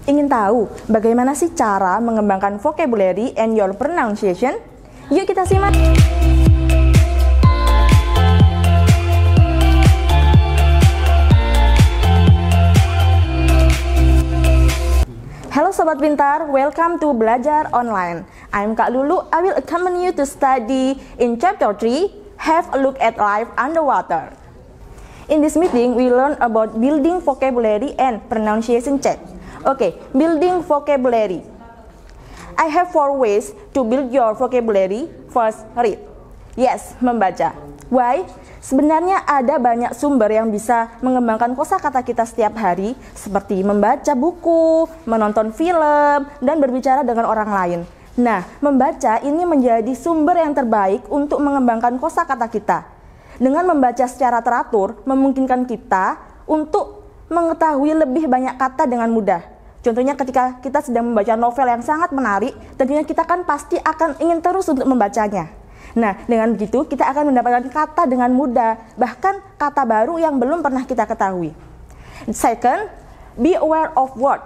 Ingin tahu bagaimana sih cara mengembangkan vocabulary and your pronunciation? Yuk kita simak! Halo Sobat Pintar, welcome to Belajar Online. I'm Kak Lulu. I will accompany you to study in Chapter 3, Have a Look at Life Underwater. In this meeting, we learn about building vocabulary and pronunciation check. Okay, building vocabulary. I have 4 ways to build your vocabulary. First, read. Yes, membaca. Why? Sebenarnya ada banyak sumber yang bisa mengembangkan kosakata kita setiap hari, seperti membaca buku, menonton film, dan berbicara dengan orang lain. Nah, membaca ini menjadi sumber yang terbaik untuk mengembangkan kosakata kita. Dengan membaca secara teratur, memungkinkan kita untuk mengetahui lebih banyak kata dengan mudah. Contohnya ketika kita sedang membaca novel yang sangat menarik, tentunya kita kan pasti akan ingin terus untuk membacanya. Nah, dengan begitu kita akan mendapatkan kata dengan mudah, bahkan kata baru yang belum pernah kita ketahui. Second, be aware of word.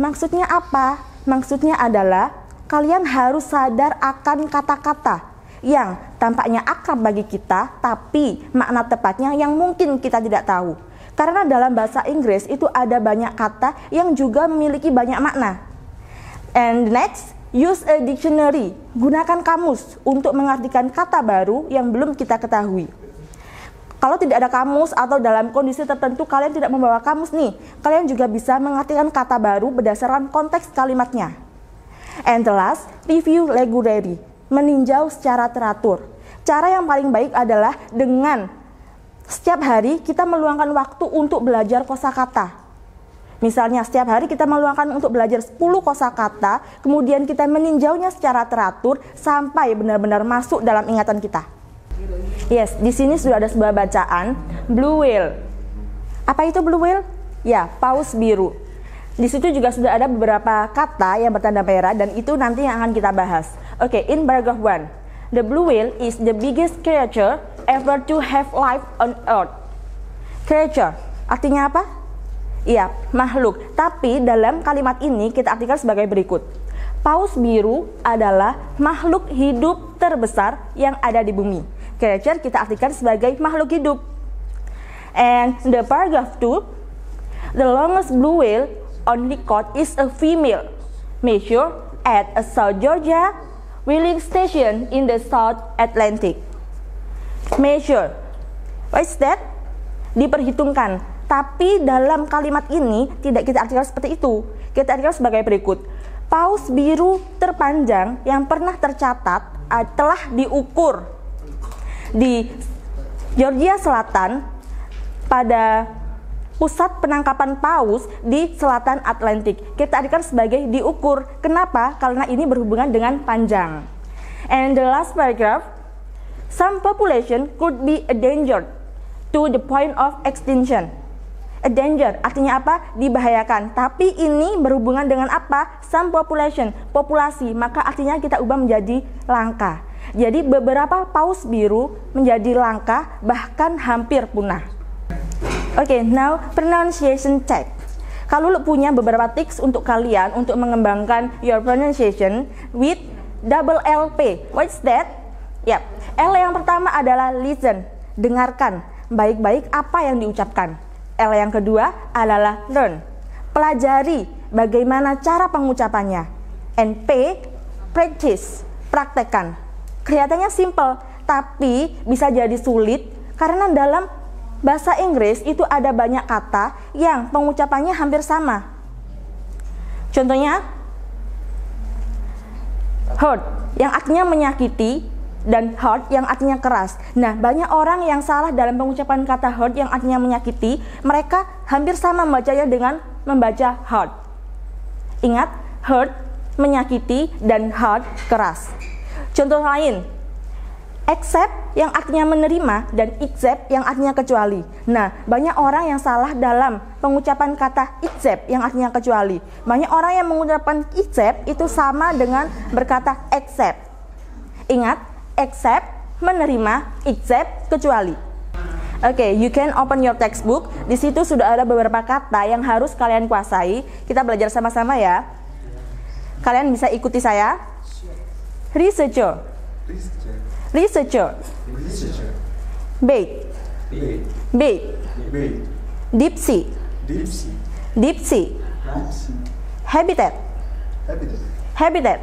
Maksudnya apa? Maksudnya adalah kalian harus sadar akan kata-kata yang tampaknya akrab bagi kita, tapi makna tepatnya yang mungkin kita tidak tahu. Karena dalam bahasa Inggris itu ada banyak kata yang juga memiliki banyak makna. And next, use a dictionary. Gunakan kamus untuk mengartikan kata baru yang belum kita ketahui. Kalau tidak ada kamus atau dalam kondisi tertentu kalian tidak membawa kamus nih, kalian juga bisa mengartikan kata baru berdasarkan konteks kalimatnya. And the last, review regularly. Meninjau secara teratur. Cara yang paling baik adalah dengan setiap hari kita meluangkan waktu untuk belajar kosakata. Misalnya setiap hari kita meluangkan untuk belajar 10 kosakata, kemudian kita meninjaunya secara teratur sampai benar-benar masuk dalam ingatan kita. Yes, di sini sudah ada sebuah bacaan, blue whale. Apa itu blue whale? Ya, paus biru. Di situ juga sudah ada beberapa kata yang bertanda merah dan itu nanti yang akan kita bahas. Oke, in paragraph 1. The blue whale is the biggest creature ever to have life on earth. Creature, artinya apa? Iya, makhluk. Tapi dalam kalimat ini kita artikan sebagai berikut. Paus biru adalah makhluk hidup terbesar yang ada di bumi. Creature kita artikan sebagai makhluk hidup. And the paragraph 2, the longest blue whale on record is a female, measured at a South Georgia whaling station in the South Atlantic. Measure, what's that? Diperhitungkan. Tapi dalam kalimat ini tidak kita artikan seperti itu. Kita artikan sebagai berikut. Paus biru terpanjang yang pernah tercatat telah diukur di Georgia Selatan pada pusat penangkapan paus di selatan Atlantik. Kita artikan sebagai diukur. Kenapa? Karena ini berhubungan dengan panjang. And the last paragraph, some population could be endangered to the point of extinction. A danger artinya apa? Dibahayakan. Tapi ini berhubungan dengan apa? Some population, populasi. Maka artinya kita ubah menjadi langka. Jadi beberapa paus biru menjadi langka, bahkan hampir punah. Oke, now pronunciation check. Kalau lu punya beberapa tips untuk kalian untuk mengembangkan your pronunciation with double LP. What's that? Yap. L yang pertama adalah listen, dengarkan baik-baik apa yang diucapkan. L yang kedua adalah learn, pelajari bagaimana cara pengucapannya. And P, practice, praktekkan. Kelihatannya simple, tapi bisa jadi sulit karena dalam bahasa Inggris itu ada banyak kata yang pengucapannya hampir sama. Contohnya, hurt, yang artinya menyakiti, dan hurt yang artinya keras. Nah, banyak orang yang salah dalam pengucapan kata hurt yang artinya menyakiti. Mereka hampir sama membacanya dengan membaca hurt. Ingat, hurt menyakiti dan hurt keras. Contoh lain, accept yang artinya menerima dan accept yang artinya kecuali. Nah, banyak orang yang salah dalam pengucapan kata accept yang artinya kecuali. Banyak orang yang mengucapkan accept itu sama dengan berkata accept. Ingat, accept, menerima, accept, kecuali. Oke, you can open your textbook. Di situ sudah ada beberapa kata yang harus kalian kuasai. Kita belajar sama-sama ya. Kalian bisa ikuti saya. Researcher. Researcher. Bait. Bait. Deep sea. Deep sea. Habitat. Habitat.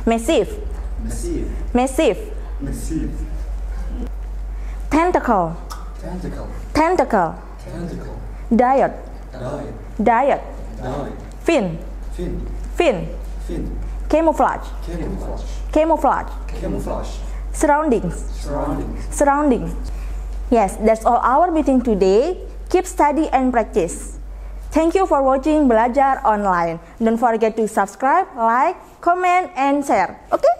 Massive. Massive. Tentacle. Tentacle. Diet. Diet. Fin. Fin. Camouflage. Camouflage. Surroundings. Surrounding. Yes, that's all our meeting today. Keep study and practice. Thank you for watching Belajar Online. Don't forget to subscribe, like, comment, and share. Okay?